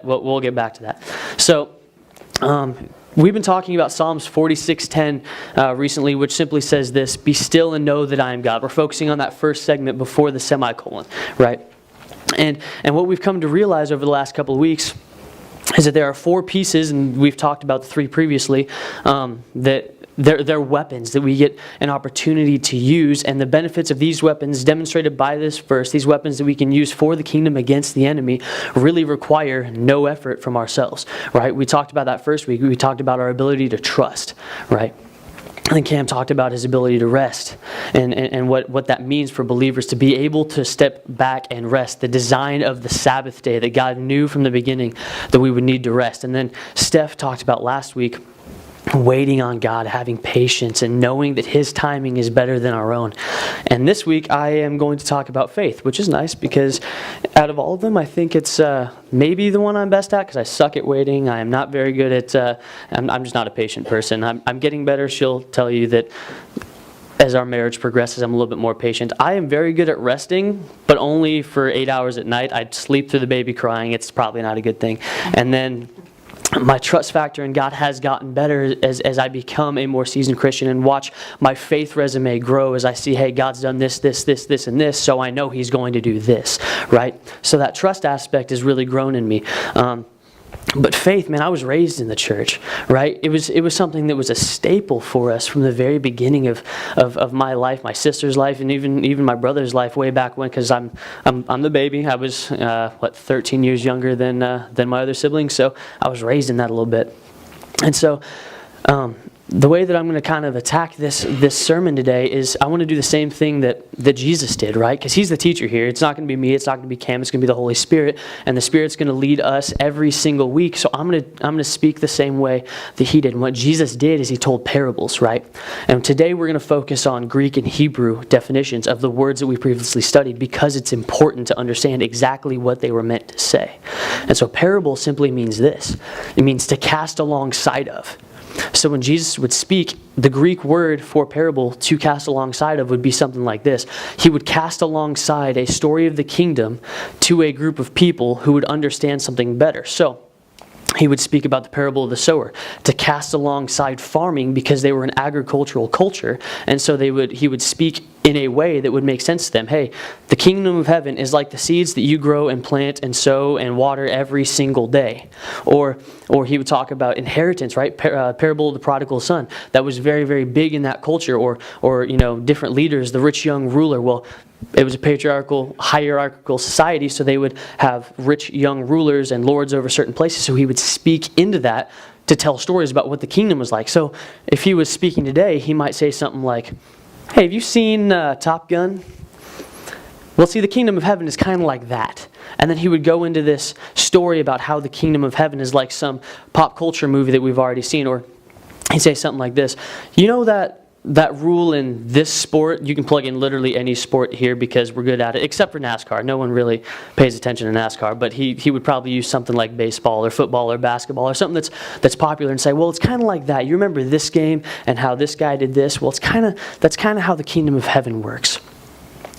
we'll get back to that. So, we've been talking about Psalms 46:10 recently, which simply says this: "Be still and know that I am God." We're focusing on that first segment before the semicolon, right? And what we've come to realize over the last couple of weeks is that there are 4 pieces, and we've talked about the 3 previously, that they're weapons that we get an opportunity to use, and the benefits of these weapons demonstrated by this verse, these weapons that we can use for the kingdom against the enemy, really require no effort from ourselves, right? We talked about that first week. We talked about our ability to trust, right? I think Cam talked about his ability to rest and what that means for believers to be able to step back and rest. The design of the Sabbath day that God knew from the beginning that we would need to rest. And then Steph talked about last week waiting on God, having patience, and knowing that His timing is better than our own. And this week I am going to talk about faith, which is nice because out of all of them, I think it's maybe the one I'm best at because I suck at waiting. I am not very good at, I'm just not a patient person. I'm getting better. She'll tell you that as our marriage progresses, I'm a little bit more patient. I am very good at resting, but only for 8 hours at night. I'd sleep through the baby crying. It's probably not a good thing. And then my trust factor in God has gotten better as I become a more seasoned Christian and watch my faith resume grow as I see, hey, God's done this, and this, so I know He's going to do this, right? So that trust aspect has really grown in me. But faith, man, I was raised in the church, right? It was something that was a staple for us from the very beginning of my life, my sister's life, and even my brother's life way back when. Because I'm the baby. I was 13 years younger than my other siblings, so I was raised in that a little bit. And so, the way that I'm going to kind of attack this sermon today is I want to do the same thing that Jesus did, right? Because He's the teacher here. It's not going to be me. It's not going to be Cam. It's going to be the Holy Spirit, and the Spirit's going to lead us every single week. So I'm going to speak the same way that He did. And what Jesus did is He told parables, right? And today we're going to focus on Greek and Hebrew definitions of the words that we previously studied because it's important to understand exactly what they were meant to say. And so parable simply means this. It means to cast alongside of. So when Jesus would speak, the Greek word for parable, to cast alongside of, would be something like this. He would cast alongside a story of the kingdom to a group of people who would understand something better. So He would speak about the parable of the sower, to cast alongside farming because they were an agricultural culture. And so he would speak in a way that would make sense to them. Hey, the kingdom of heaven is like the seeds that you grow and plant and sow and water every single day. Or he would talk about inheritance, right? Parable of the prodigal son. That was very, very big in that culture. Or different leaders, the rich young ruler. Well, it was a patriarchal, hierarchical society, so they would have rich young rulers and lords over certain places. So he would speak into that to tell stories about what the kingdom was like. So if he was speaking today, he might say something like, hey, have you seen Top Gun? Well, see, the kingdom of heaven is kind of like that. And then he would go into this story about how the kingdom of heaven is like some pop culture movie that we've already seen. Or he'd say something like this. You know that rule in this sport, you can plug in literally any sport here because we're good at it, except for NASCAR. No one really pays attention to NASCAR, but he would probably use something like baseball or football or basketball or something that's popular and say, well, it's kind of like that. You remember this game and how this guy did this? Well, that's kind of how the kingdom of heaven works.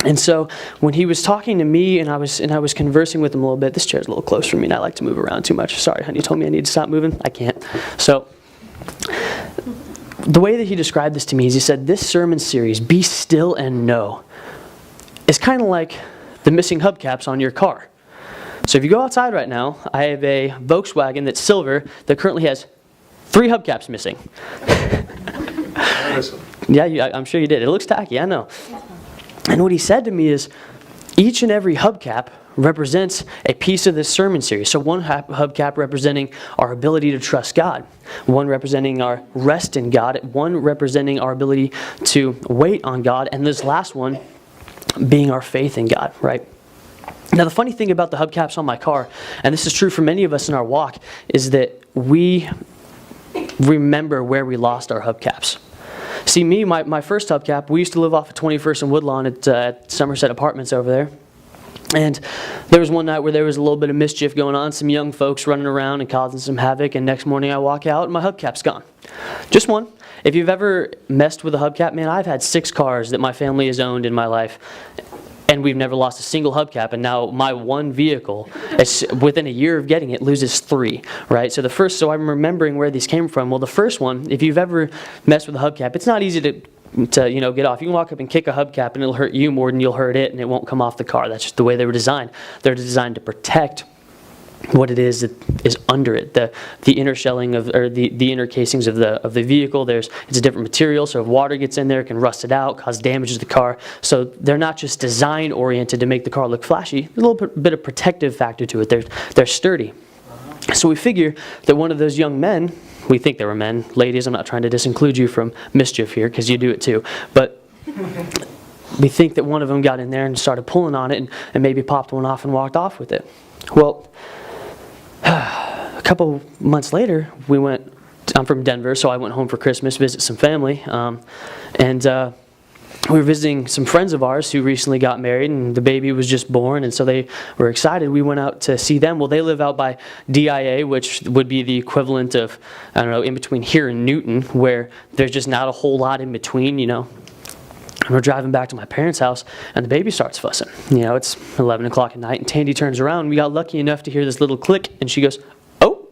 And so when he was talking to me and I was conversing with him a little bit, this chair's a little close for me and I like to move around too much. Sorry, honey, you told me I need to stop moving. I can't. So the way that he described this to me is he said, this sermon series, Be Still and Know, is kind of like the missing hubcaps on your car. So if you go outside right now, I have a Volkswagen that's silver that currently has 3 hubcaps missing. Yeah, I'm sure you did. It looks tacky, I know. And what he said to me is, each and every hubcap represents a piece of this sermon series. So one hubcap representing our ability to trust God, one representing our rest in God, one representing our ability to wait on God, and this last one being our faith in God, right? Now the funny thing about the hubcaps on my car, and this is true for many of us in our walk, is that we remember where we lost our hubcaps. See, my first hubcap, we used to live off of 21st and Woodlawn at Somerset Apartments over there. And there was one night where there was a little bit of mischief going on, some young folks running around and causing some havoc, and next morning I walk out and my hubcap's gone. Just one. If you've ever messed with a hubcap, man, I've had 6 cars that my family has owned in my life. And and we've never lost a single hubcap. And now my one vehicle, within a year of getting it, loses 3, right? So I'm remembering where these came from. Well, the first one, if you've ever messed with a hubcap, it's not easy to get off. You can walk up and kick a hubcap and it'll hurt you more than you'll hurt it, and it won't come off the car. That's just the way they were designed. They're designed to protect what it is that is under it, the inner shelling or the inner casings of the vehicle. It's a different material, so if water gets in there, it can rust it out, cause damage to the car. So they're not just design oriented to make the car look flashy. There's a little bit of protective factor to it. They're sturdy. So we figure that one of those young men, we think they were men, ladies, I'm not trying to disinclude you from mischief here, because you do it too, but we think that one of them got in there and started pulling on it and maybe popped one off and walked off with it. Well, a couple months later, I'm from Denver, so I went home for Christmas, visit some family, and we were visiting some friends of ours who recently got married, and the baby was just born, and so they were excited. We went out to see them. Well, they live out by DIA, which would be the equivalent of, I don't know, in between here and Newton, where there's just not a whole lot in between, And we're driving back to my parents' house, and the baby starts fussing. It's 11 o'clock at night, and Tandy turns around, and we got lucky enough to hear this little click, and she goes, "Oh,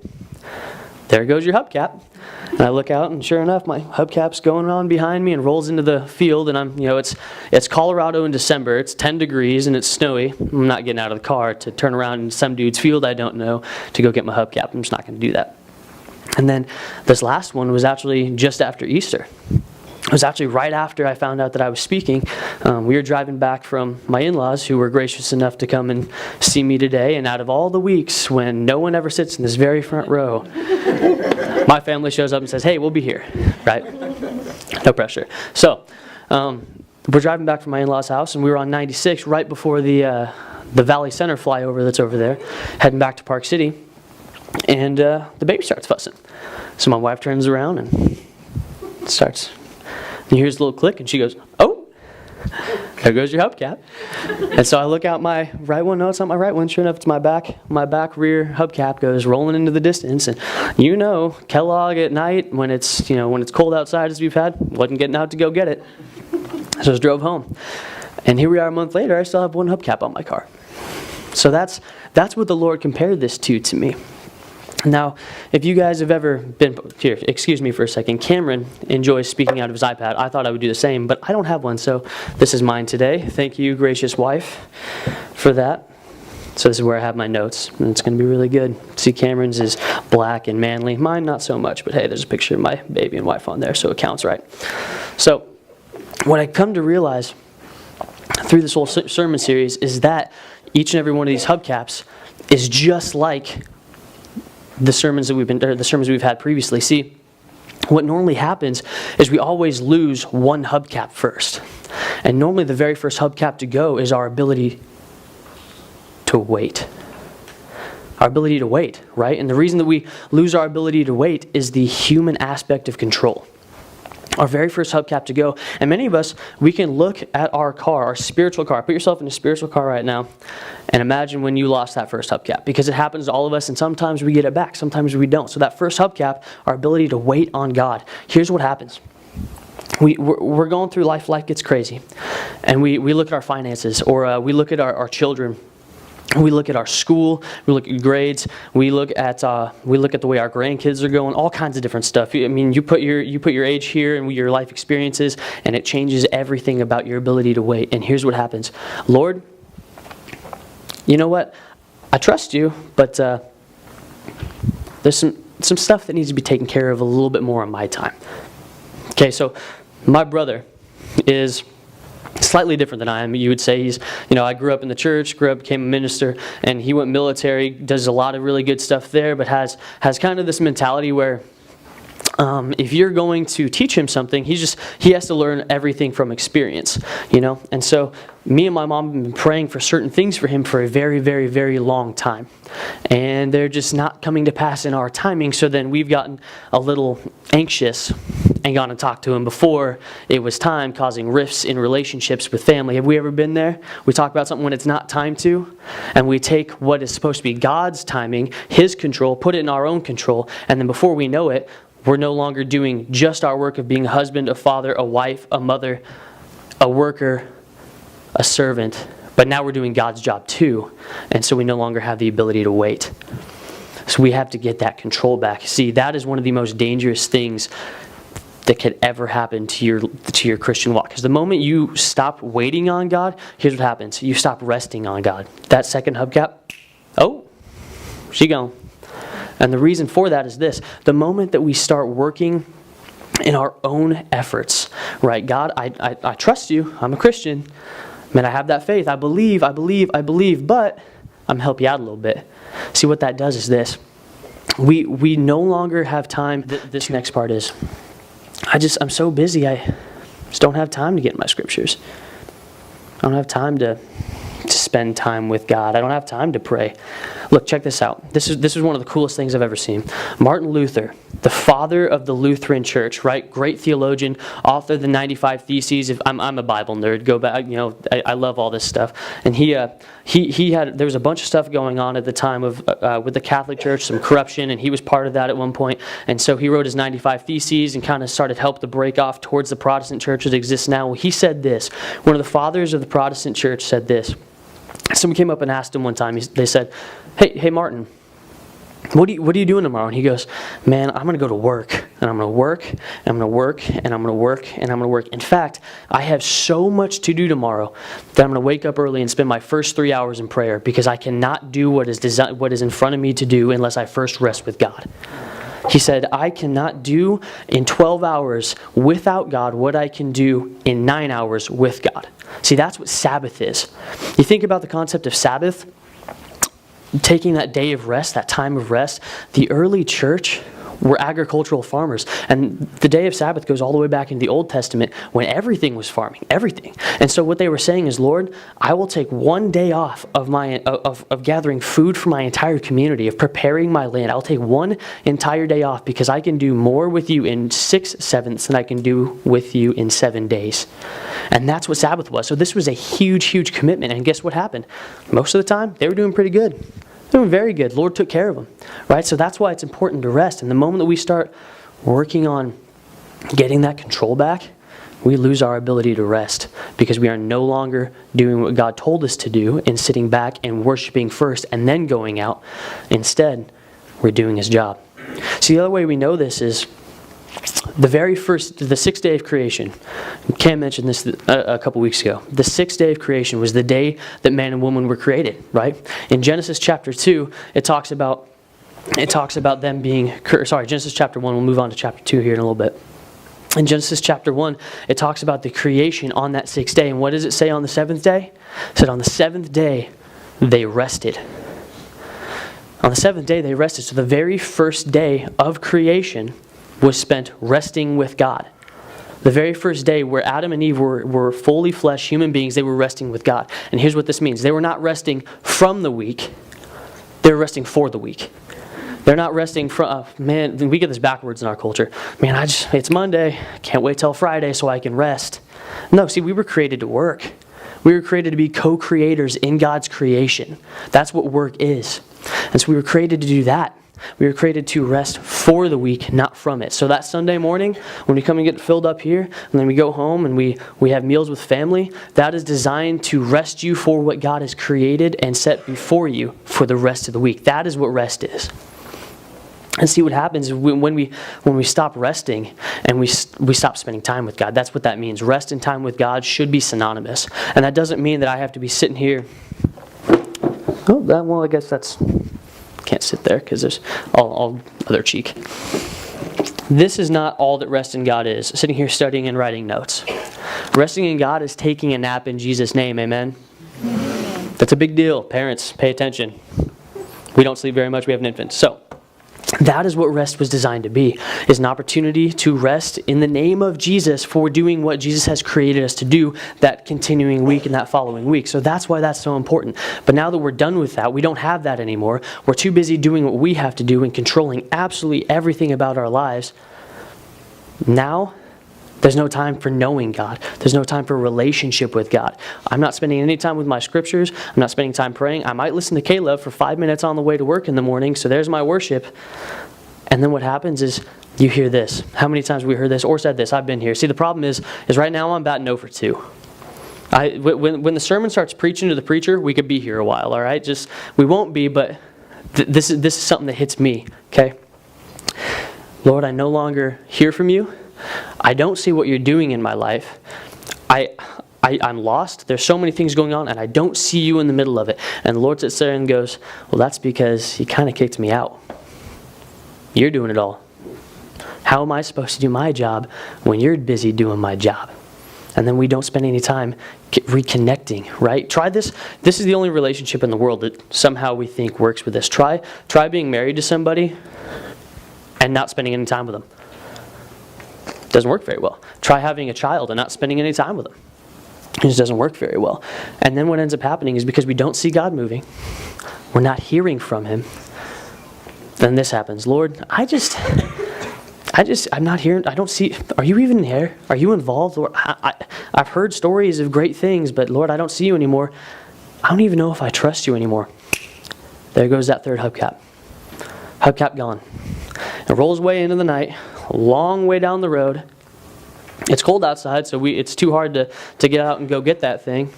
there goes your hubcap." And I look out, and sure enough, my hubcap's going on behind me and rolls into the field, and it's Colorado in December, it's 10 degrees, and it's snowy. I'm not getting out of the car to turn around in some dude's field I don't know to go get my hubcap. I'm just not going to do that. And then this last one was actually just after Easter. It was actually right after I found out that I was speaking. We were driving back from my in-laws, who were gracious enough to come and see me today. And out of all the weeks when no one ever sits in this very front row, my family shows up and says, "Hey, we'll be here," right? No pressure. So we're driving back from my in-laws' house, and we were on 96 right before the Valley Center flyover that's over there, heading back to Park City. And the baby starts fussing. So my wife turns around and starts... And here's a little click, and she goes, "Oh, there goes your hubcap." And so I look out my right one. No, it's not my right one. Sure enough, it's my back rear hubcap goes rolling into the distance. And Kellogg at night when it's cold outside, as we've had, wasn't getting out to go get it. So I just drove home. And here we are a month later. I still have one hubcap on my car. So that's what the Lord compared this to me. Now, if you guys have ever been here, excuse me for a second, Cameron enjoys speaking out of his iPad. I thought I would do the same, but I don't have one, so this is mine today. Thank you, gracious wife, for that. So this is where I have my notes, and it's going to be really good. See, Cameron's is black and manly. Mine, not so much, but hey, there's a picture of my baby and wife on there, so it counts, right? So what I come to realize through this whole sermon series is that each and every one of these hubcaps is just like the sermons we've had previously. See, what normally happens is we always lose one hubcap first. And normally the very first hubcap to go is our ability to wait. Our ability to wait, right? And the reason that we lose our ability to wait is the human aspect of control. Our very first hubcap to go. And many of us, we can look at our car, our spiritual car. Put yourself in a spiritual car right now and imagine when you lost that first hubcap. Because it happens to all of us, and sometimes we get it back, sometimes we don't. So that first hubcap, our ability to wait on God. Here's what happens. We're going through life gets crazy. And we look at our finances, or we look at our children. We look at our school, we look at grades, we look at the way our grandkids are going, all kinds of different stuff. I mean, you put your age here and your life experiences, and it changes everything about your ability to wait. And here's what happens. Lord, you know what? I trust you, but there's some stuff that needs to be taken care of a little bit more on my time. Okay, so my brother is slightly different than I am. You would say he's, I grew up in the church, became a minister, and he went military, does a lot of really good stuff there, but has kind of this mentality where if you're going to teach him something, he has to learn everything from experience, And so me and my mom have been praying for certain things for him for a very, very, very long time. And they're just not coming to pass in our timing. So then we've gotten a little anxious and gone and talked to him before it was time, causing rifts in relationships with family. Have we ever been there? We talk about something when it's not time to, and we take what is supposed to be God's timing, His control, put it in our own control, and then before we know it, we're no longer doing just our work of being a husband, a father, a wife, a mother, a worker, a servant, But now we're doing God's job too, and so we no longer have the ability to wait. So we have to get that control back. See, that is one of the most dangerous things that could ever happen to your Christian walk. Because the moment you stop waiting on God, here's what happens. You stop resting on God. That second hubcap, oh, she gone. And the reason for that is this. The moment that we start working in our own efforts, right? God, I trust you. I'm a Christian. Man, I have that faith. I believe, but I'm going to help you out a little bit. See, what that does is this. We no longer have time. This next part is, I'm so busy, I just don't have time to get in my scriptures. I don't have time to spend time with God. I don't have time to pray. Look, check this out. This is one of the coolest things I've ever seen. Martin Luther, the father of the Lutheran Church, right? Great theologian, author of the 95 Theses. I'm a Bible nerd. Go back, I love all this stuff. And he had, there was a bunch of stuff going on at the time with the Catholic Church, some corruption, and he was part of that at one point. And so he wrote his 95 Theses and kind of started help to break off towards the Protestant church that exists now. Well, he said this. One of the fathers of the Protestant church said this. Someone came up and asked him one time. They said, "Hey, Martin, what are you doing tomorrow?" And he goes, "Man, I'm going to go to work, and I'm going to work, and I'm going to work, and I'm going to work, and I'm going to work. In fact, I have so much to do tomorrow that I'm going to wake up early and spend my first 3 hours in prayer because I cannot do what is in front of me to do unless I first rest with God." He said, "I cannot do in 12 hours without God what I can do in 9 hours with God." See, that's what Sabbath is. You think about the concept of Sabbath, taking that day of rest, that time of rest. The early church were agricultural farmers. And the day of Sabbath goes all the way back into the Old Testament when everything was farming, everything. And so what they were saying is, Lord, I will take one day off of gathering food for my entire community, of preparing my land. I'll take one entire day off because I can do more with you in 6/7 than I can do with you in 7 days. And that's what Sabbath was. So this was a huge, huge commitment. And guess what happened? Most of the time, they were doing pretty good. They were very good. Lord took care of them, right? So that's why it's important to rest. And the moment that we start working on getting that control back, we lose our ability to rest because we are no longer doing what God told us to do and sitting back and worshiping first and then going out. Instead, we're doing His job. See, the other way we know this is the sixth day of creation. Cam mentioned this a couple weeks ago. The sixth day of creation was the day that man and woman were created, right? In Genesis chapter 2, it talks about them being, Genesis chapter 1, we'll move on to chapter 2 here in a little bit. In Genesis chapter 1, it talks about the creation on that sixth day. And what does it say on the seventh day? It said on the seventh day, they rested. On the seventh day, they rested. So the very first day of creation was spent resting with God. The very first day where Adam and Eve were fully flesh human beings, they were resting with God. And here's what this means. They were not resting from the week. They were resting for the week. They're not resting from, man, we get this backwards in our culture. Man, it's Monday. Can't wait till Friday so I can rest. No, see, we were created to work. We were created to be co-creators in God's creation. That's what work is. And so we were created to do that. We were created to rest for the week, not from it. So that Sunday morning, when we come and get filled up here, and then we go home and we have meals with family, that is designed to rest you for what God has created and set before you for the rest of the week. That is what rest is. And see what happens when we stop resting and we stop spending time with God. That's what that means. Rest and time with God should be synonymous. And that doesn't mean that I have to be sitting here. Oh, I guess that's... Can't sit there because there's all other cheek. This is not all that rest in God is. Sitting here studying and writing notes. Resting in God is taking a nap in Jesus' name. Amen? That's a big deal. Parents, pay attention. We don't sleep very much. We have an infant. So, that is what rest was designed to be, is an opportunity to rest in the name of Jesus for doing what Jesus has created us to do that continuing week and that following week. So that's why that's so important. But now that we're done with that, we don't have that anymore. We're too busy doing what we have to do and controlling absolutely everything about our lives. Now, there's no time for knowing God. There's no time for a relationship with God. I'm not spending any time with my scriptures. I'm not spending time praying. I might listen to Caleb for 5 minutes on the way to work in the morning, so there's my worship. And then what happens is you hear this. How many times have we heard this or said this? I've been here. See, the problem is right now I'm batting 0 for 2. When the sermon starts preaching to the preacher, we could be here a while, all right? We won't be, but this is something that hits me, okay? Lord, I no longer hear from you. I don't see what you're doing in my life. I'm lost. There's so many things going on, and I don't see you in the middle of it. And the Lord sits there and goes, well, that's because you kind of kicked me out. You're doing it all. How am I supposed to do my job when you're busy doing my job? And then we don't spend any time reconnecting, right? Try this. This is the only relationship in the world that somehow we think works with this. Try being married to somebody and not spending any time with them. Doesn't work very well. Try having a child and not spending any time with them. It just doesn't work very well. And then what ends up happening is because we don't see God moving, we're not hearing from Him, then this happens. Lord, I'm not hearing, I don't see, are you even here? Are you involved? Lord, I've heard stories of great things, but Lord, I don't see you anymore. I don't even know if I trust you anymore. There goes that third hubcap. Hubcap gone. It rolls way into the night, a long way down the road. It's cold outside, so it's too hard to get out and go get that thing.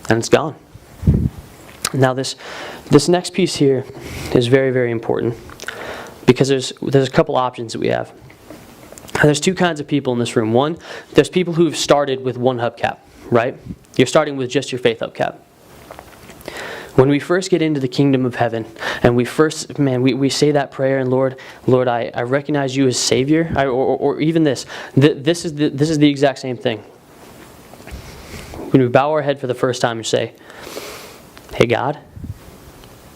And it's gone. Now this next piece here is very, very important because there's a couple options that we have. There's two kinds of people in this room. One, there's people who've started with one hubcap, right? You're starting with just your faith hubcap. When we first get into the kingdom of heaven, and we say that prayer, and Lord, I recognize you as Savior, or even this is the exact same thing. When we bow our head for the first time and say, "Hey God,"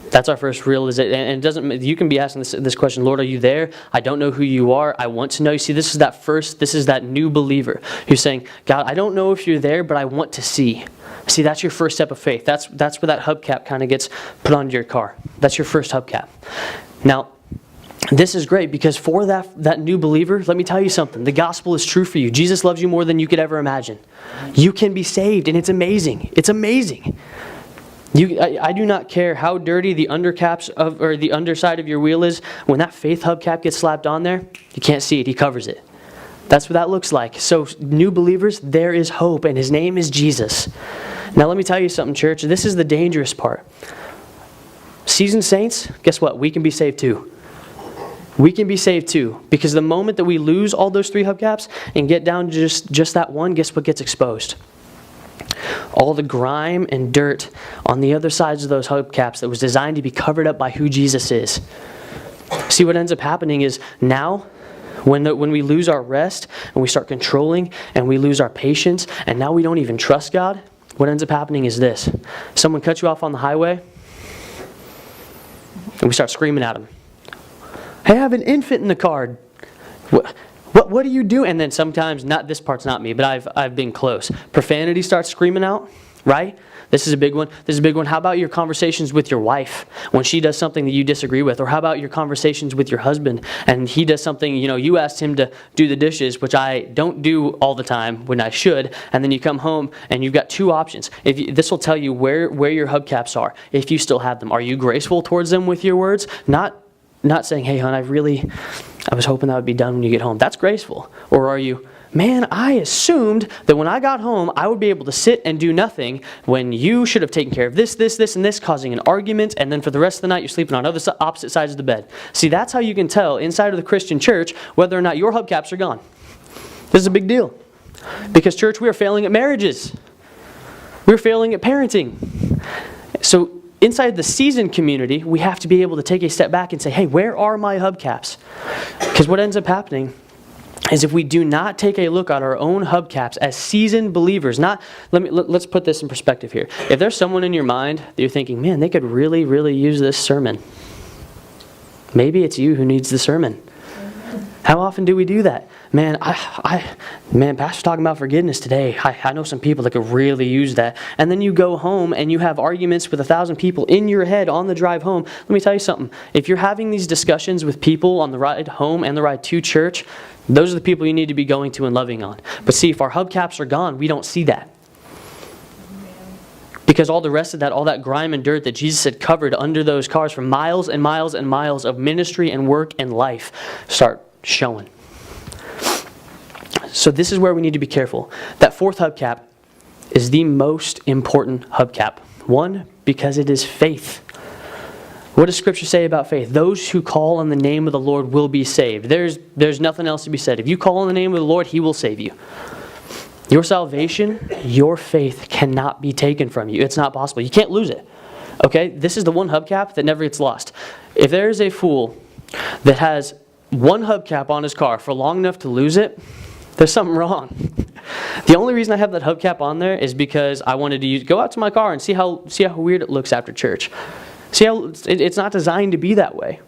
that's our first realization. And it doesn't. You can be asking this question, Lord, are you there? I don't know who you are. I want to know. You see, this is that new believer who's saying, God, I don't know if you're there, but I want to see. See, that's your first step of faith. That's where that hubcap kind of gets put onto your car. That's your first hubcap. Now, this is great because for that new believer, let me tell you something. The gospel is true for you. Jesus loves you more than you could ever imagine. You can be saved, and it's amazing. It's amazing. I do not care how dirty the the underside of your wheel is. When that faith hubcap gets slapped on there, you can't see it. He covers it. That's what that looks like. So new believers, there is hope, and His name is Jesus. Now let me tell you something, church. This is the dangerous part. Seasoned saints, guess what? We can be saved too. We can be saved too. Because the moment that we lose all those three hubcaps and get down to just that one, guess what gets exposed? All the grime and dirt on the other sides of those hubcaps that was designed to be covered up by who Jesus is. See, what ends up happening is now, when we lose our rest and we start controlling and we lose our patience and now we don't even trust God, what ends up happening is this. Someone cuts you off on the highway and we start screaming at them. Hey, I have an infant in the car. What do you do? And then sometimes, this part's not me, but I've been close. Profanity starts screaming out, right? This is a big one. How about your conversations with your wife when she does something that you disagree with? Or how about your conversations with your husband and he does something, you asked him to do the dishes, which I don't do all the time when I should, and then you come home and you've got two options. This will tell you where your hubcaps are, if you still have them. Are you graceful towards them with your words? Not saying, hey, hon, I was hoping that would be done when you get home. That's graceful. Or are you, man, I assumed that when I got home, I would be able to sit and do nothing when you should have taken care of this, and this, causing an argument, and then for the rest of the night, you're sleeping on opposite sides of the bed. See, that's how you can tell inside of the Christian church whether or not your hubcaps are gone. This is a big deal. Because, church, we are failing at marriages. We're failing at parenting. So, inside the seasoned community, we have to be able to take a step back and say, hey, where are my hubcaps? Because what ends up happening is if we do not take a look at our own hubcaps as seasoned believers, let's put this in perspective here. If there's someone in your mind that you're thinking, man, they could really, really use this sermon. Maybe it's you who needs the sermon. How often do we do that? Man, Pastor's talking about forgiveness today. I know some people that could really use that. And then you go home and you have arguments with 1,000 people in your head on the drive home. Let me tell you something. If you're having these discussions with people on the ride home and the ride to church, those are the people you need to be going to and loving on. But see, if our hubcaps are gone, we don't see that. Because all the rest of that, all that grime and dirt that Jesus had covered under those cars for miles and miles and miles of ministry and work and life start showing. So this is where we need to be careful. That fourth hubcap is the most important hubcap. One, because it is faith. What does Scripture say about faith? Those who call on the name of the Lord will be saved. There's nothing else to be said. If you call on the name of the Lord, He will save you. Your salvation, your faith cannot be taken from you. It's not possible. You can't lose it. Okay? This is the one hubcap that never gets lost. If there is a fool that has one hubcap on his car for long enough to lose it, there's something wrong. The only reason I have that hubcap on there is because I wanted to go out to my car and see how weird it looks after church. See how it's not designed to be that way.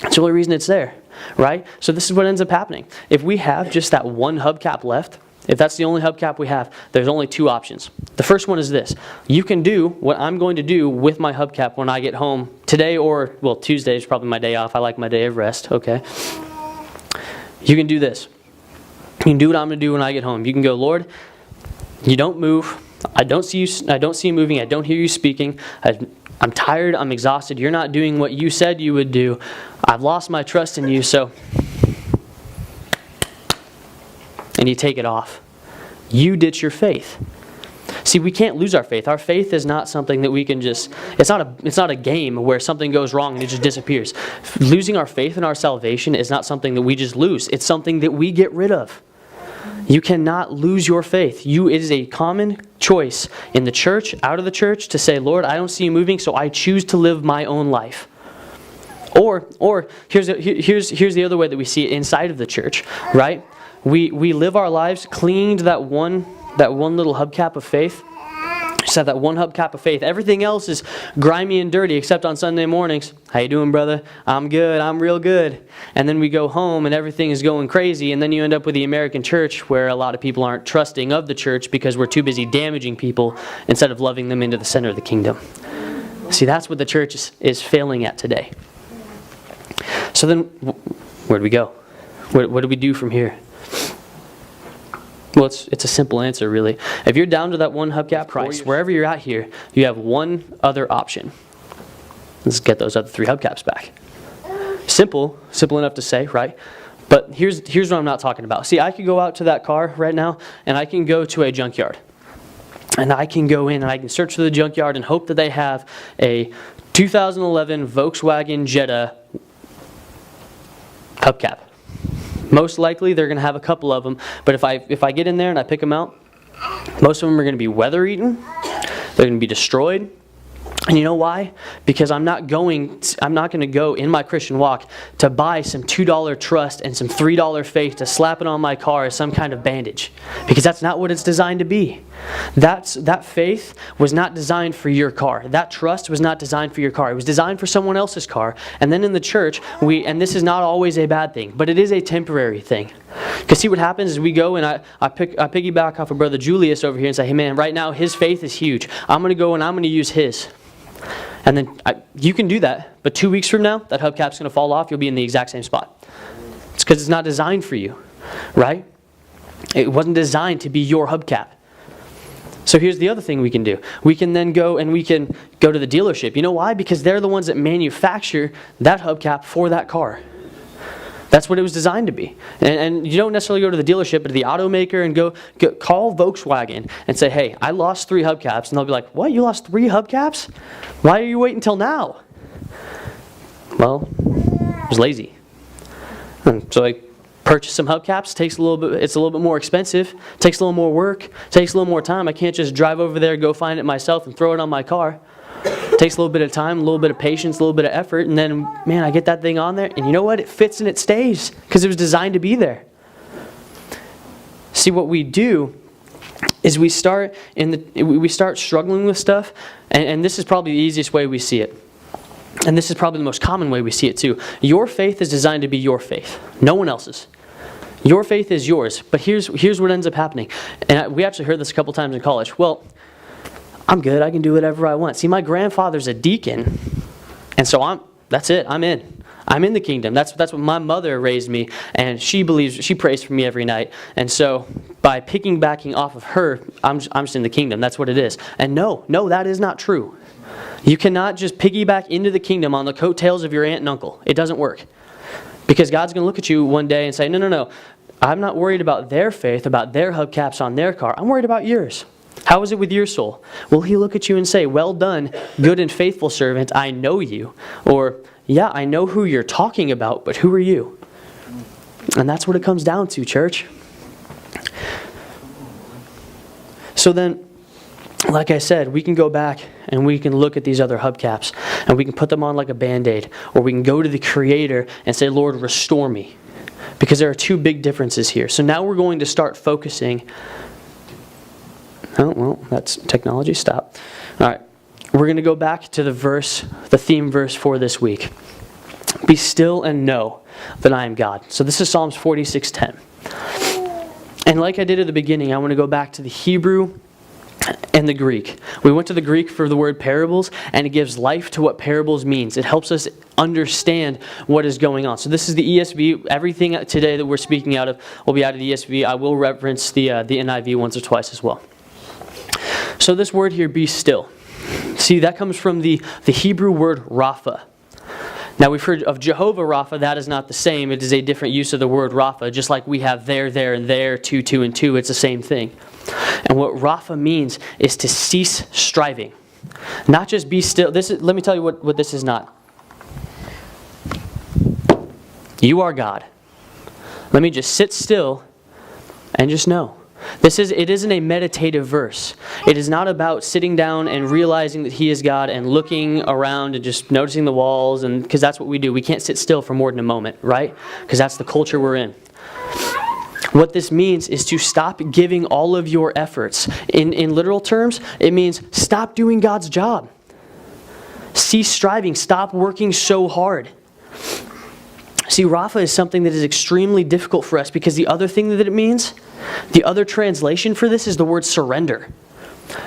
That's the only reason it's there, right? So this is what ends up happening. If we have just that one hubcap left, if that's the only hubcap we have, there's only two options. The first one is this. You can do what I'm going to do with my hubcap when I get home today, or, well, Tuesday is probably my day off. I like my day of rest, okay? You can do this. You can do what I'm going to do when I get home. You can go, Lord, you don't move. I don't see you moving. I don't hear you speaking. I'm tired. I'm exhausted. You're not doing what you said you would do. I've lost my trust in you, so... And you take it off. You ditch your faith. See, we can't lose our faith. Our faith is not something that we can just... It's not a game where something goes wrong and it just disappears. Losing our faith in our salvation is not something that we just lose. It's something that we get rid of. You cannot lose your faith. It is a common choice in the church, out of the church, to say, Lord, I don't see you moving, so I choose to live my own life. Or here's the other way that we see it inside of the church, right? We live our lives clinging to that one little hubcap of faith. Just have that one hubcap of faith. Everything else is grimy and dirty except on Sunday mornings. How you doing, brother? I'm good. I'm real good. And then we go home and everything is going crazy, and then you end up with the American church where a lot of people aren't trusting of the church because we're too busy damaging people instead of loving them into the center of the kingdom. See, that's what the church is failing at today. So then, where do we go? What do we do from here? Well, it's a simple answer, really. If you're down to that one hubcap price, wherever you're at here, you have one other option. Let's get those other three hubcaps back. Simple enough to say, right? But here's what I'm not talking about. See, I could go out to that car right now, and I can go to a junkyard. And I can go in and I can search for the junkyard and hope that they have a 2011 Volkswagen Jetta hubcap. Most likely they're going to have a couple of them, but if I get in there and I pick them out, most of them are going to be weather-eaten, they're going to be destroyed. And you know why? Because I'm not going to go in my Christian walk to buy some $2 trust and some $3 faith to slap it on my car as some kind of bandage. Because that's not what it's designed to be. That faith was not designed for your car. That trust was not designed for your car. It was designed for someone else's car. And then in the church, and this is not always a bad thing, but it is a temporary thing. Because see what happens is we go and I piggyback off of Brother Julius over here and say, hey man, right now his faith is huge. I'm going to go and I'm going to use his. And then you can do that, but 2 weeks from now, that hubcap's going to fall off. You'll be in the exact same spot. It's because it's not designed for you, right? It wasn't designed to be your hubcap. So here's the other thing we can do. We can then go and we can go to the dealership. You know why? Because they're the ones that manufacture that hubcap for that car. That's what it was designed to be. And you don't necessarily go to the dealership, but to the automaker and go call Volkswagen and say, hey, I lost 3 hubcaps. And they'll be like, what? You lost 3 hubcaps? Why are you waiting until now? Well, I was lazy. And so I purchased some hubcaps. It's a little bit more expensive. Takes a little more work. Takes a little more time. I can't just drive over there, go find it myself, and throw it on my car. Takes a little bit of time, a little bit of patience, a little bit of effort, and then, man, I get that thing on there, and you know what? It fits and it stays because it was designed to be there. See, what we do is we start struggling with stuff, and this is probably the easiest way we see it. And this is probably the most common way we see it too. Your faith is designed to be your faith, no one else's. Your faith is yours, but here's what ends up happening. And we actually heard this a couple times in college. Well, I'm good. I can do whatever I want. See, my grandfather's a deacon, and so that's it. I'm in. I'm in the kingdom. That's what my mother raised me, and she prays for me every night. And so by backing off of her, I'm just in the kingdom. That's what it is. And no, that is not true. You cannot just piggyback into the kingdom on the coattails of your aunt and uncle. It doesn't work. Because God's going to look at you one day and say, no. I'm not worried about their faith, about their hubcaps on their car. I'm worried about yours. How is it with your soul? Will he look at you and say, well done, good and faithful servant, I know you? Or, yeah, I know who you're talking about, but who are you? And that's what it comes down to, church. So then, like I said, we can go back and we can look at these other hubcaps and we can put them on like a Band-Aid, or we can go to the Creator and say, Lord, restore me. Because there are two big differences here. So now we're going to start focusing. Oh, well, that's technology. Stop. All right. We're going to go back to the theme verse for this week. Be still and know that I am God. So this is Psalms 46:10. And like I did at the beginning, I want to go back to the Hebrew and the Greek. We went to the Greek for the word parables, and it gives life to what parables means. It helps us understand what is going on. So this is the ESV. Everything today that we're speaking out of will be out of the ESV. I will reference the NIV once or twice as well. So this word here, be still. See, that comes from the Hebrew word Rapha. Now we've heard of Jehovah Rapha. That is not the same. It is a different use of the word Rapha. Just like we have there, and there, two, and two. It's the same thing. And what Rapha means is to cease striving. Not just be still. Let me tell you what this is not. You are God. Let me just sit still and just know. It isn't a meditative verse. It is not about sitting down and realizing that He is God and looking around and just noticing the walls, and because that's what we do. We can't sit still for more than a moment, right? Because that's the culture we're in. What this means is to stop giving all of your efforts. In literal terms, it means stop doing God's job. Cease striving. Stop working so hard. See, Rapha is something that is extremely difficult for us because the other thing that it means, the other translation for this is the word surrender.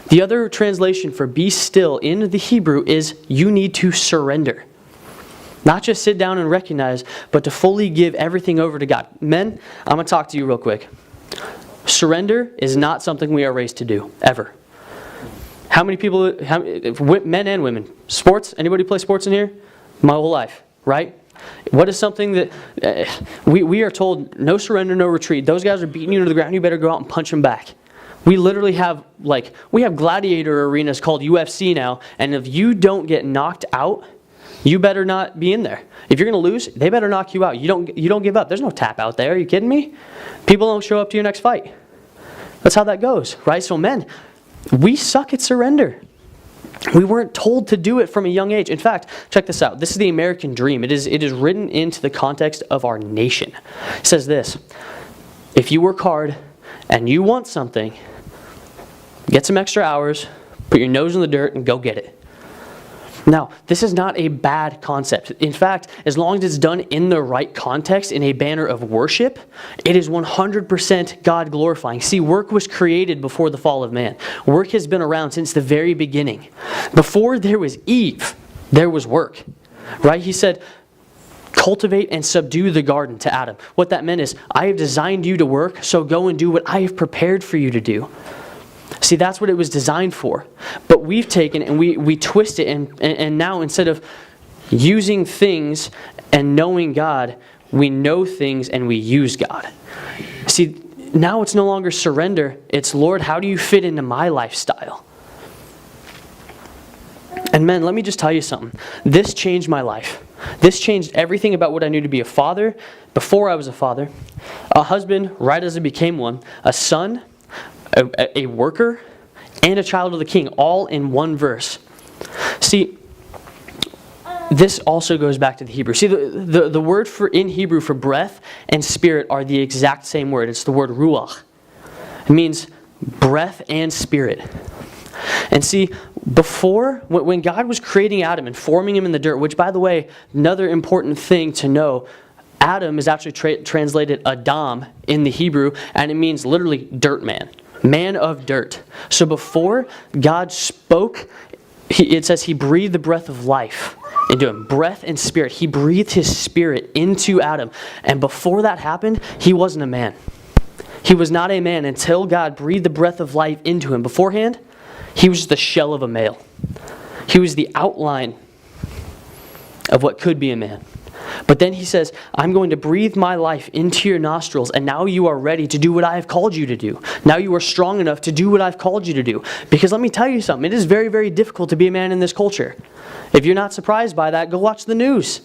The other translation for be still in the Hebrew is you need to surrender. Not just sit down and recognize, but to fully give everything over to God. Men, I'm going to talk to you real quick. Surrender is not something we are raised to do, ever. How many people, men and women, sports, anybody play sports in here? My whole life, right? What is something that we are told, no surrender, no retreat. Those guys are beating you to the ground, you better go out and punch them back. We literally have, we have gladiator arenas called UFC now, and if you don't get knocked out, you better not be in there. If you're going to lose, they better knock you out. You don't give up. There's no tap out there. Are you kidding me? People don't show up to your next fight. That's how that goes, right? So men, we suck at surrender. We weren't told to do it from a young age. In fact, check this out. This is the American dream. It is written into the context of our nation. It says this: if you work hard and you want something, get some extra hours, put your nose in the dirt, and go get it. Now, this is not a bad concept. In fact, as long as it's done in the right context, in a banner of worship, it is 100% God glorifying. See, work was created before the fall of man. Work has been around since the very beginning. Before there was Eve, there was work. Right? He said, cultivate and subdue the garden to Adam. What that meant is, I have designed you to work, so go and do what I have prepared for you to do. See, that's what it was designed for. But we've taken and we twist it, and now instead of using things and knowing God, we know things and we use God. See, now it's no longer surrender. It's, Lord, how do you fit into my lifestyle? And men, let me just tell you something. This changed my life. This changed everything about what I knew to be a father before I was a father, a husband right as I became one, a son, a worker, and a child of the King, all in one verse. See, this also goes back to the Hebrew. See, the word in Hebrew for breath and spirit are the exact same word. It's the word ruach. It means breath and spirit. And see, before, when God was creating Adam and forming him in the dirt, which, by the way, another important thing to know, Adam is actually translated Adam in the Hebrew, and it means literally dirt man. Man of dirt. So before God spoke, it says He breathed the breath of life into him. Breath and spirit. He breathed His spirit into Adam. And before that happened, he wasn't a man. He was not a man until God breathed the breath of life into him. Beforehand, he was the shell of a male. He was the outline of what could be a man. But then he says, I'm going to breathe my life into your nostrils, and now you are ready to do what I have called you to do. Now you are strong enough to do what I've called you to do. Because let me tell you something, it is very, very difficult to be a man in this culture. If you're not surprised by that, go watch the news.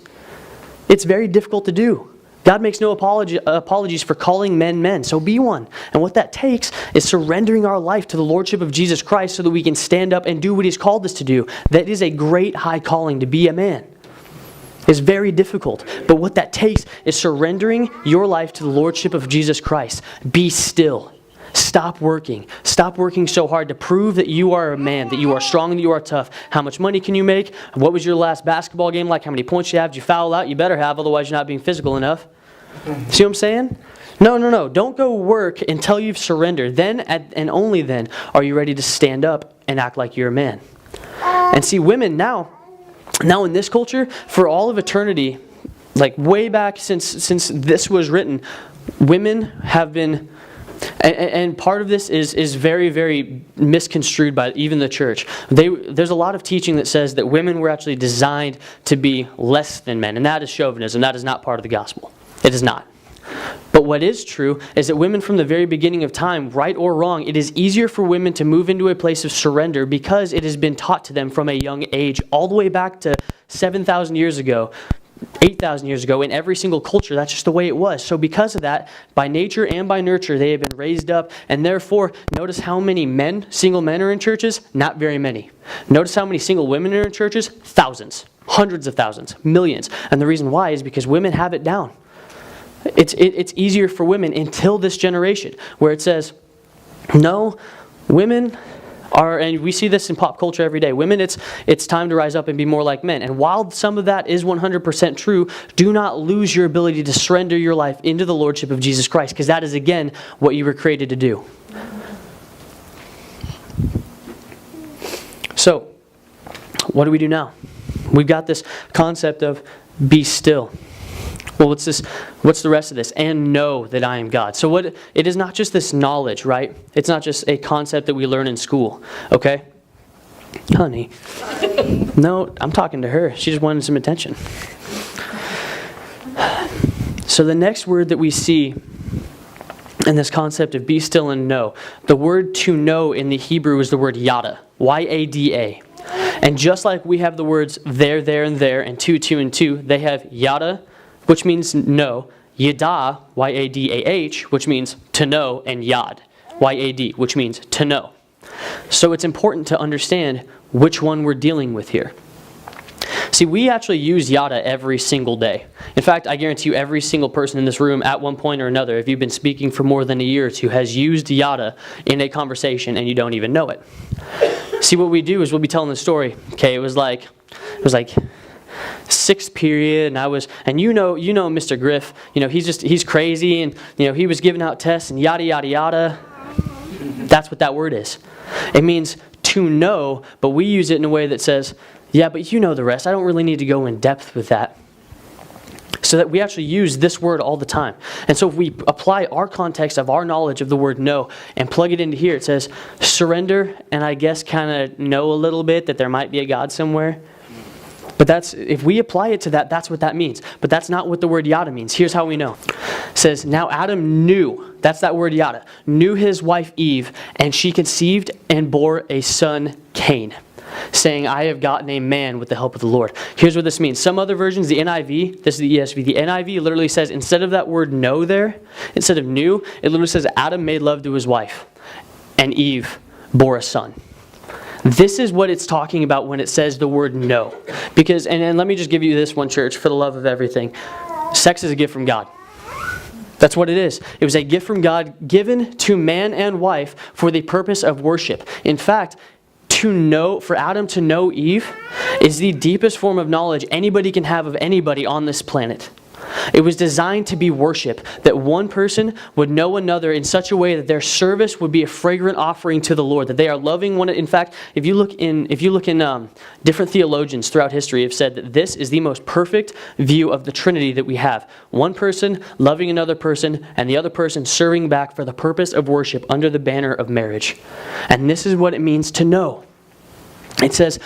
It's very difficult to do. God makes no apologies for calling men men, so be one. And what that takes is surrendering our life to the Lordship of Jesus Christ so that we can stand up and do what He's called us to do. That is a great high calling to be a man. It's very difficult, but what that takes is surrendering your life to the Lordship of Jesus Christ. Be still. Stop working. Stop working so hard to prove that you are a man, that you are strong, that you are tough. How much money can you make? What was your last basketball game like? How many points you have? Did you foul out? You better have, otherwise you're not being physical enough. See what I'm saying? No. Don't go work until you've surrendered. Then and only then are you ready to stand up and act like you're a man. And see, women now in this culture, for all of eternity, like way back since this was written, women have been, and part of this is very, very misconstrued by even the church. There's a lot of teaching that says that women were actually designed to be less than men, and that is chauvinism. That is not part of the gospel. It is not. But what is true is that women from the very beginning of time, right or wrong, it is easier for women to move into a place of surrender because it has been taught to them from a young age, all the way back to 7,000 years ago, 8,000 years ago, in every single culture. That's just the way it was. So because of that, by nature and by nurture, they have been raised up. And therefore, notice how many single men are in churches? Not very many. Notice how many single women are in churches? Thousands. Hundreds of thousands. Millions. And the reason why is because women have it down. It's easier for women until this generation, where it says, no, women are, and we see this in pop culture every day, women, it's time to rise up and be more like men. And while some of that is 100% true, do not lose your ability to surrender your life into the Lordship of Jesus Christ, because that is, again, what you were created to do. So, what do we do now? We've got this concept of be still. Well, what's the rest of this? And know that I am God. So it is not just this knowledge, right? It's not just a concept that we learn in school, okay? Honey. No, I'm talking to her. She just wanted some attention. So the next word that we see in this concept of be still and know, the word to know in the Hebrew is the word yada, Y-A-D-A. And just like we have the words there, and there, and two, and two, they have yada, which means know, yada, Y-A-D-A-H, which means to know, and yad, Y-A-D, which means to know. So it's important to understand which one we're dealing with here. See, we actually use yada every single day. In fact, I guarantee you every single person in this room at one point or another, if you've been speaking for more than a year or two, has used yada in a conversation and you don't even know it. See, what we do is we'll be telling the story. Okay, it was like sixth period, and you know Mr. Griff, he's crazy, and he was giving out tests and yada yada yada. That's what that word is. It means to know, but we use it in a way that says, yeah, but you know the rest. I don't really need to go in depth with that. So that we actually use this word all the time. And so if we apply our context of our knowledge of the word know and plug it into here, it says surrender, and I guess kind of know a little bit that there might be a God somewhere. But if we apply it to that, that's what that means. But that's not what the word yada means. Here's how we know. It says, now Adam knew, that's that word yada, knew his wife Eve, and she conceived and bore a son, Cain, saying, I have gotten a man with the help of the Lord. Here's what this means. Some other versions, the NIV, this is the ESV, the NIV literally says, instead of that word know there, instead of knew, it literally says Adam made love to his wife, and Eve bore a son. This is what it's talking about when it says the word know. Because, and let me just give you this one, church, for the love of everything. Sex is a gift from God. That's what it is. It was a gift from God given to man and wife for the purpose of worship. In fact, for Adam to know Eve is the deepest form of knowledge anybody can have of anybody on this planet. It was designed to be worship, that one person would know another in such a way that their service would be a fragrant offering to the Lord, that they are loving one. In fact, if you look in different theologians throughout history have said that this is the most perfect view of the Trinity that we have. One person loving another person, and the other person serving back for the purpose of worship under the banner of marriage. And this is what it means to know. It says,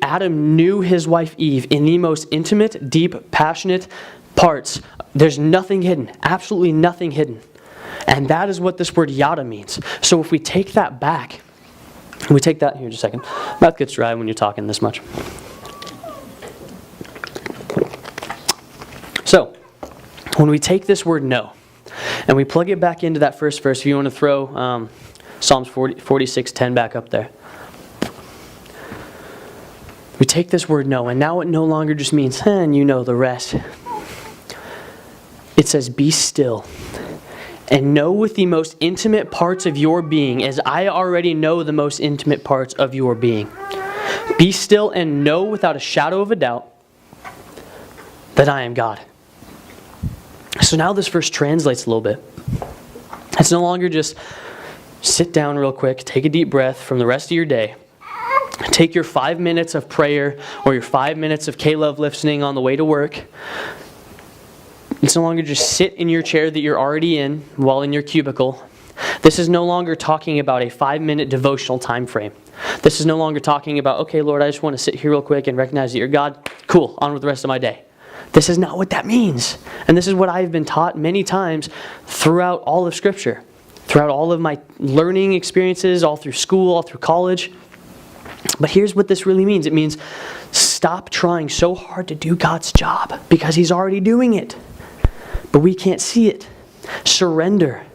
Adam knew his wife Eve in the most intimate, deep, passionate, parts. There's nothing hidden, absolutely nothing hidden. And that is what this word yada means. So if we take that back, we take that, here just a second. Mouth gets dry when you're talking this much. So, when we take this word know, and we plug it back into that first verse, if you want to throw Psalms 46:10 back up there. We take this word know, and now it no longer just means, and you know the rest. It says, be still, and know with the most intimate parts of your being, as I already know the most intimate parts of your being. Be still and know without a shadow of a doubt that I am God. So now this verse translates a little bit. It's no longer just sit down real quick, take a deep breath from the rest of your day. Take your 5 minutes of prayer or your 5 minutes of K-Love listening on the way to work. It's no longer just sit in your chair that you're already in while in your cubicle. This is no longer talking about a 5-minute devotional time frame. This is no longer talking about, okay, Lord, I just want to sit here real quick and recognize that you're God. Cool, on with the rest of my day. This is not what that means. And this is what I've been taught many times throughout all of Scripture, throughout all of my learning experiences, all through school, all through college. But here's what this really means. It means stop trying so hard to do God's job because He's already doing it. But we can't see it. Surrender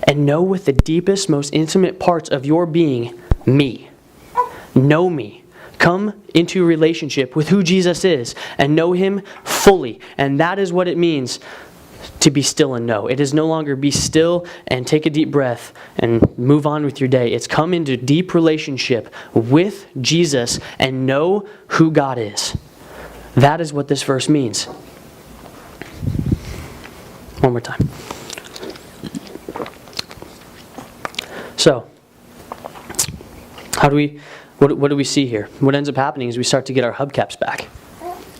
and know with the deepest, most intimate parts of your being, me. Know me. Come into a relationship with who Jesus is and know Him fully. And that is what it means to be still and know. It is no longer be still and take a deep breath and move on with your day. It's come into deep relationship with Jesus and know who God is. That is what this verse means. One more time. So, what do we see here? What ends up happening is we start to get our hubcaps back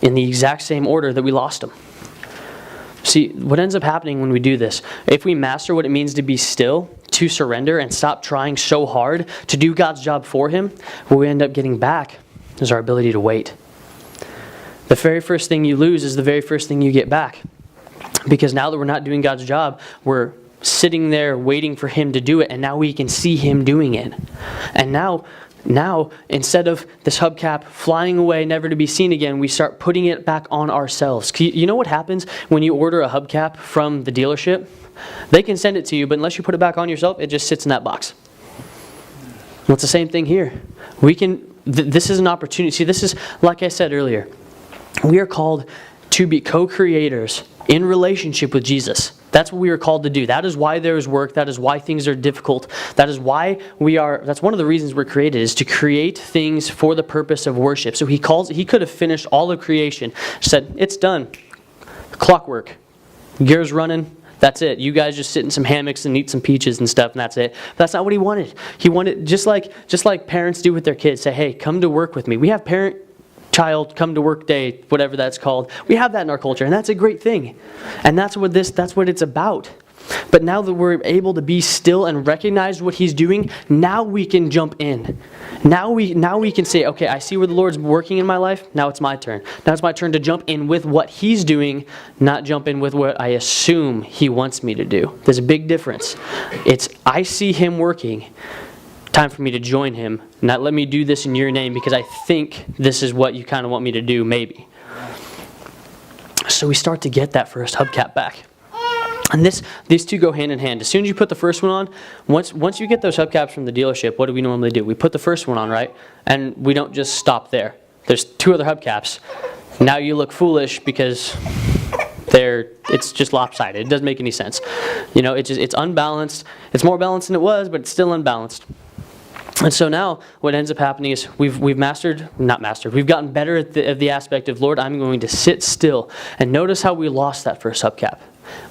in the exact same order that we lost them. See, what ends up happening when we do this, if we master what it means to be still, to surrender, and stop trying so hard to do God's job for Him, what we end up getting back is our ability to wait. The very first thing you lose is the very first thing you get back. Because now that we're not doing God's job, we're sitting there waiting for Him to do it, and now we can see Him doing it. And now, instead of this hubcap flying away, never to be seen again, we start putting it back on ourselves. You know what happens when you order a hubcap from the dealership? They can send it to you, but unless you put it back on yourself, it just sits in that box. Well, it's the same thing here. This is an opportunity. See, this is, like I said earlier, we are called to be co-creators in relationship with Jesus. That's what we are called to do. That is why there is work. That is why things are difficult. That is why that's one of the reasons we're created, is to create things for the purpose of worship. So He could have finished all of creation, said, it's done. Clockwork. Gears running. That's it. You guys just sit in some hammocks and eat some peaches and stuff, and that's it. But that's not what He wanted. He wanted, just like parents do with their kids, say, hey, come to work with me. We have parent-child come to work day, whatever that's called. We have that in our culture, and that's a great thing. And that's what it's about. But now that we're able to be still and recognize what He's doing, now we can jump in. Now we can say, okay, I see where the Lord's working in my life. Now it's my turn. Now it's my turn to jump in with what He's doing, not jump in with what I assume He wants me to do. There's a big difference. It's I see Him working. Time for me to join Him. Not let me do this in your name because I think this is what you kind of want me to do, maybe. So we start to get that first hubcap back. And these two go hand in hand. As soon as you put the first one on, once you get those hubcaps from the dealership, what do we normally do? We put the first one on, right? And we don't just stop there. There's two other hubcaps. Now you look foolish because it's just lopsided. It doesn't make any sense. You know, it's unbalanced. It's more balanced than it was, but it's still unbalanced. And so now what ends up happening is we've gotten better at the aspect of, Lord, I'm going to sit still. And notice how we lost that first hubcap.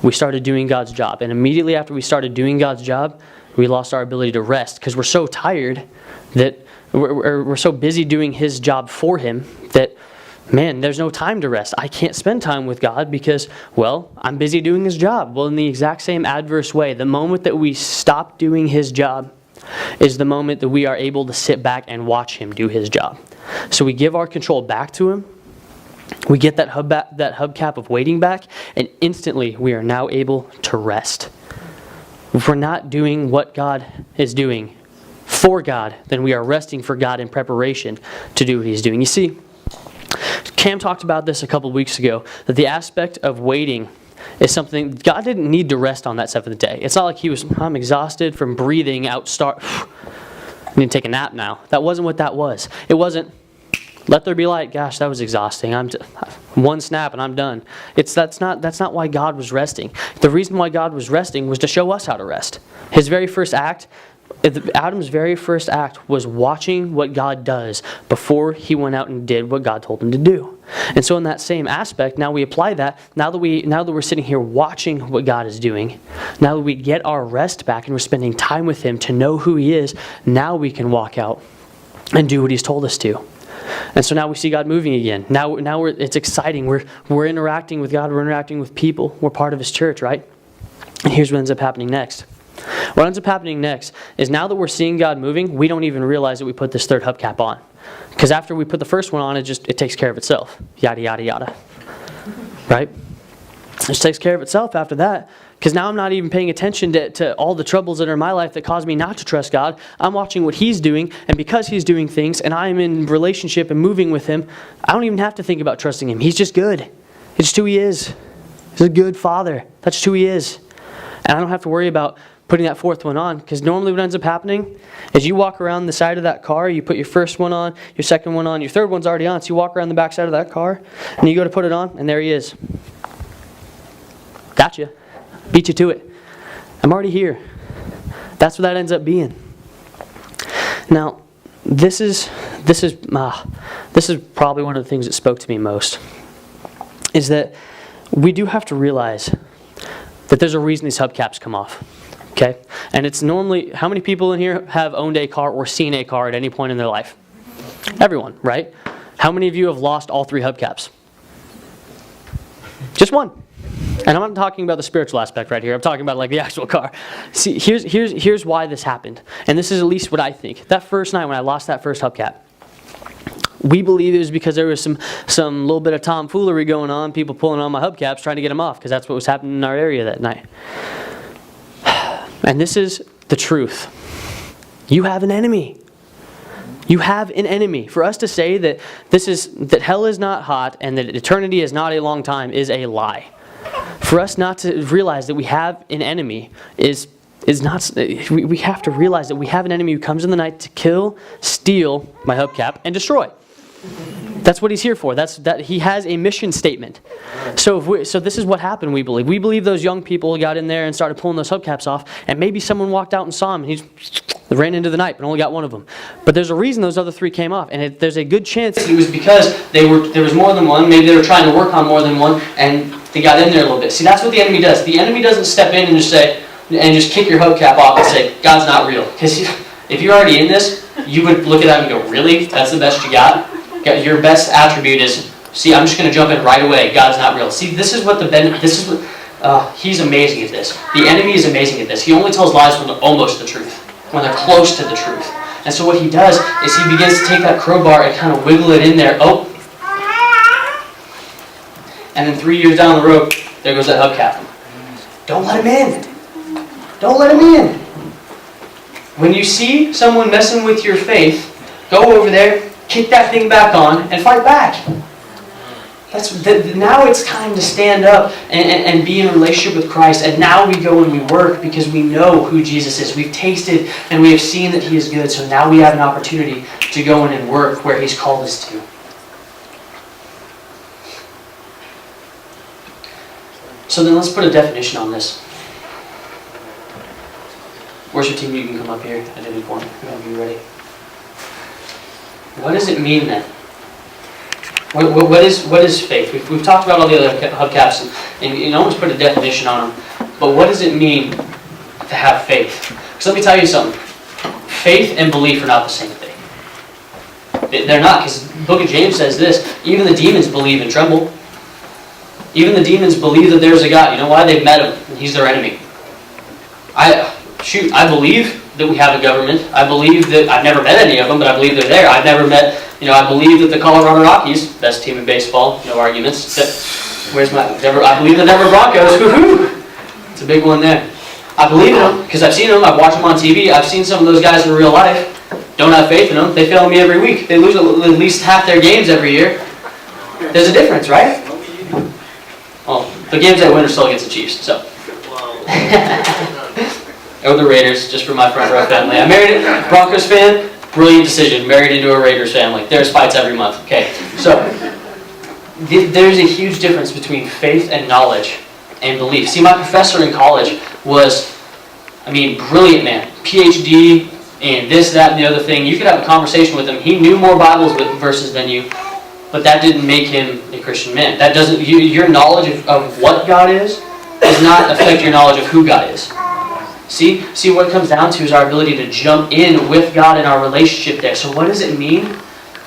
We started doing God's job. And immediately after we started doing God's job, we lost our ability to rest because we're so tired that we're so busy doing His job for Him that, man, there's no time to rest. I can't spend time with God because, well, I'm busy doing His job. Well, in the exact same adverse way, the moment that we stop doing His job is the moment that we are able to sit back and watch Him do His job. So we give our control back to Him, We get that hubcap of waiting back, and instantly we are now able to rest. If we're not doing what God is doing for God, then we are resting for God in preparation to do what He's doing. You see, Cam talked about this a couple weeks ago, that the aspect of waiting is something, God didn't need to rest on that seventh day. It's not like He was, I'm exhausted from breathing out, I need to take a nap now. That wasn't what that was. It wasn't, let there be light. Gosh, that was exhausting. One snap and I'm done. That's not why God was resting. The reason why God was resting was to show us how to rest. His very first act, Adam's very first act was watching what God does before he went out and did what God told him to do. And so in that same aspect, now we apply that. Now that we're sitting here watching what God is doing, now that we get our rest back and we're spending time with Him to know who He is, now we can walk out and do what He's told us to. And so now we see God moving again. Now it's exciting. We're interacting with God. We're interacting with people. We're part of His church, right? And here's what ends up happening next. What ends up happening next is now that we're seeing God moving, we don't even realize that we put this third hubcap on. Because after we put the first one on, it takes care of itself. Yada, yada, yada. Right? It just takes care of itself after that. Because now I'm not even paying attention to all the troubles that are in my life that cause me not to trust God. I'm watching what He's doing, and because He's doing things, and I'm in relationship and moving with Him, I don't even have to think about trusting Him. He's just good. It's just who He is. He's a good Father. That's just who He is. And I don't have to worry about putting that fourth one on, because normally what ends up happening is you walk around the side of that car, you put your first one on, your second one on, your third one's already on, so you walk around the back side of that car, and you go to put it on, and there He is. Gotcha. Beat you to it. I'm already here. That's what that ends up being. Now, this is probably one of the things that spoke to me most, is that we do have to realize that there's a reason these hubcaps come off. Okay? And it's normally, how many people in here have owned a car or seen a car at any point in their life? Everyone, right? How many of you have lost all three hubcaps? Just one. And I'm not talking about the spiritual aspect right here. I'm talking about like the actual car. See, here's why this happened. And this is at least what I think. That first night when I lost that first hubcap, we believe it was because there was some little bit of tomfoolery going on, people pulling on my hubcaps trying to get them off, because that's what was happening in our area that night. And this is the truth. You have an enemy. You have an enemy. For us to say that that hell is not hot and that eternity is not a long time is a lie. For us not to realize that we have an enemy is not. We have to realize that we have an enemy who comes in the night to kill, steal my hubcap, and destroy. That's what he's here for. That he has a mission statement. So this is what happened, we believe. We believe those young people got in there and started pulling those hubcaps off, and maybe someone walked out and saw him, and he ran into the night, but only got one of them. But there's a reason those other three came off, and there's a good chance it was because there was more than one. Maybe they were trying to work on more than one, and they got in there a little bit. See, that's what the enemy does. The enemy doesn't step in and just kick your hubcap off and say, God's not real. Because if you're already in this, you would look at that and go, really? That's the best you got? Your best attribute is, see, I'm just going to jump in right away. God's not real. See, he's amazing at this. The enemy is amazing at this. He only tells lies when they're almost the truth, when they're close to the truth. And so what he does is he begins to take that crowbar and kind of wiggle it in there. Oh. And then 3 years down the road, there goes that hubcap. Don't let him in. Don't let him in. When you see someone messing with your faith, go over there, kick that thing back on, and fight back. Now it's time to stand up and be in a relationship with Christ. And now we go and we work because we know who Jesus is. We've tasted and we have seen that He is good. So now we have an opportunity to go in and work where He's called us to. So then let's put a definition on this. Worship team, you can come up here at any point. Whenever you're ready. What does it mean then? What is faith? We've talked about all the other hubcaps and you almost put a definition on them. But what does it mean to have faith? Because let me tell you something. Faith and belief are not the same thing. They're not, because the book of James says this. Even the demons believe and tremble. Even the demons believe that there's a God. You know why? They've met Him and He's their enemy. I believe that we have a government. I believe that I've never met any of them, but I believe they're there. I've never met I believe that the Colorado Rockies, best team in baseball, no arguments. I believe the Denver Broncos, woohoo! It's a big one there. I believe in them because I've seen them, I've watched them on TV, I've seen some of those guys in real life. Don't have faith in them. They fail me every week. They lose at least half their games every year. There's a difference, right? Well, the games they win are still against the Chiefs, so. Or the Raiders, just for my front row family. I married a Broncos fan, brilliant decision. Married into a Raiders family. There's fights every month. Okay, so there's a huge difference between faith and knowledge and belief. See, my professor in college was, brilliant man. PhD and this, that, and the other thing. You could have a conversation with him. He knew more Bible verses than you, but that didn't make him a Christian man. That doesn't. Your knowledge of what God is does not affect your knowledge of who God is. See what it comes down to is our ability to jump in with God in our relationship there. So what does it mean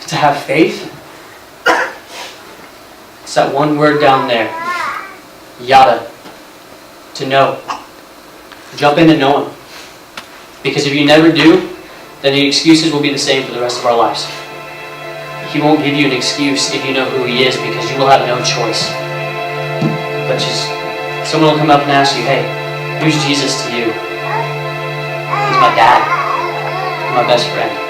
to have faith? It's that one word down there. Yada. To know. Jump in and know Him. Because if you never do, then the excuses will be the same for the rest of our lives. He won't give you an excuse if you know who He is, because you will have no choice. But just, someone will come up and ask you, hey, who's Jesus to you? He's my dad. My best friend.